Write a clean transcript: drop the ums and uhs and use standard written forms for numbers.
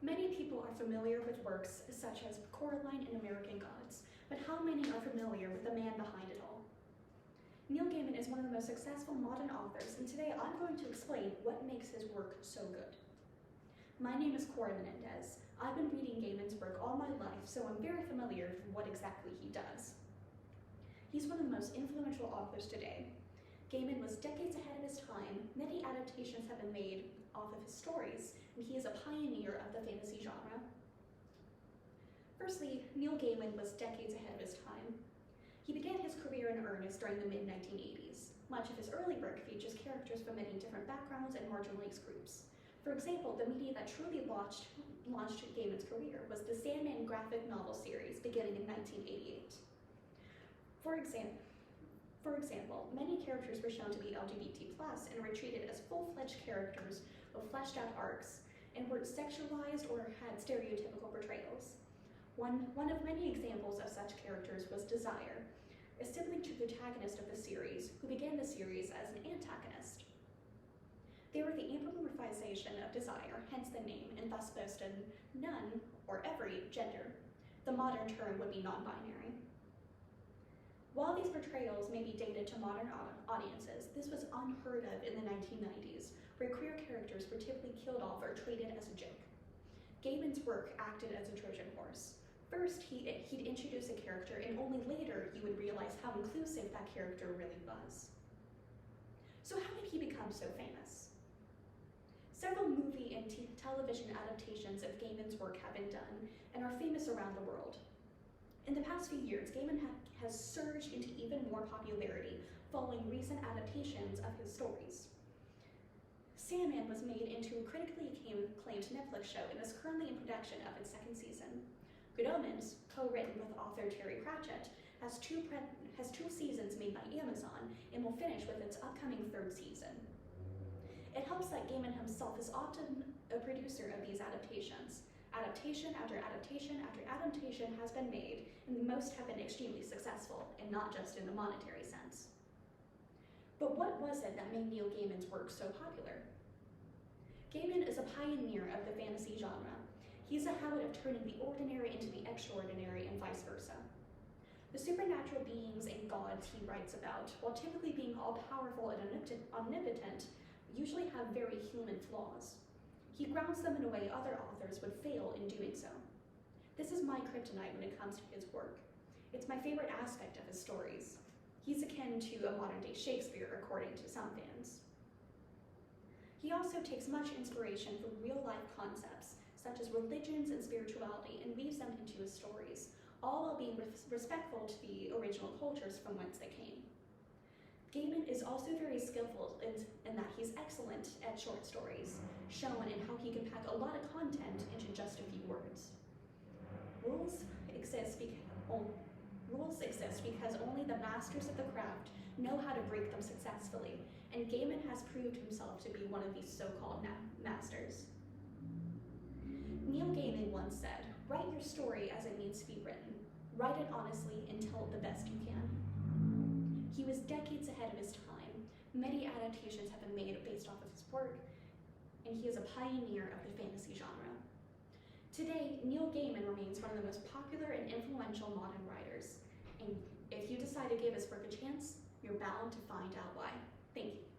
Many people are familiar with works such as Coraline and American Gods, but how many are familiar with the man behind it all? Neil Gaiman is one of the most successful modern authors, and today I'm going to explain what makes his work so good. My name is Cora Menendez. I've been reading Gaiman's work all my life, so I'm very familiar with what exactly he does. He's one of the most influential authors today. Gaiman was decades ahead of his time. Many adaptations have been made off of his stories, and he is a pioneer of the fantasy genre. Firstly, Neil Gaiman was decades ahead of his time. He began his career in earnest during the mid-1980s. Much of his early work features characters from many different backgrounds and marginalized groups. For example, the media that truly launched Gaiman's career was the Sandman graphic novel series beginning in 1988. For example, many characters were shown to be LGBT+, and were treated as full-fledged characters with fleshed-out arcs, and were sexualized or had stereotypical portrayals. One of many examples of such characters was Desire, a sibling to the protagonist of the series, who began the series as an antagonist. They were the anthropomorphization of Desire, hence the name, and thus boasted none or every gender. The modern term would be non-binary. While these portrayals may be dated to modern audiences, this was unheard of in the 1990s, where queer characters were typically killed off or treated as a joke. Gaiman's work acted as a Trojan horse. First, he'd introduce a character, and only later you would realize how inclusive that character really was. So how did he become so famous? Several movie and television adaptations of Gaiman's work have been done and are famous around the world. In the past few years, Gaiman has surged into even more popularity following recent adaptations of his stories. Sandman was made into a critically acclaimed Netflix show and is currently in production of its second season. Good Omens, co-written with author Terry Pratchett, has two seasons made by Amazon and will finish with its upcoming third season. It helps that Gaiman himself is often a producer of these adaptations. Adaptation after adaptation after adaptation has been made, and most have been extremely successful, and not just in the monetary sense. But what was it that made Neil Gaiman's work so popular? Gaiman is a pioneer of the fantasy genre. He has a habit of turning the ordinary into the extraordinary and vice versa. The supernatural beings and gods he writes about, while typically being all-powerful and omnipotent, usually have very human flaws. He grounds them in a way other authors would fail in doing so. This is my kryptonite when it comes to his work. It's my favorite aspect of his stories. He's akin to a modern-day Shakespeare, according to some fans. He also takes much inspiration from real-life concepts, such as religions and spirituality, and weaves them into his stories, all while being respectful to the original cultures from whence they came. Gaiman is also very skillful in that he's excellent at short stories, shown in how he can pack a lot of content into just a few words. Rules exist because only the masters of the craft know how to break them successfully, and Gaiman has proved himself to be one of these so-called masters. Neil Gaiman once said, "Write your story as it needs to be written. Write it honestly and tell it the best you can." He was decades ahead of his time. Many adaptations have been made based off of his work, and he is a pioneer of the fantasy genre. Today, Neil Gaiman remains one of the most popular and influential modern writers, and if you decide to give his work a chance, you're bound to find out why. Thank you.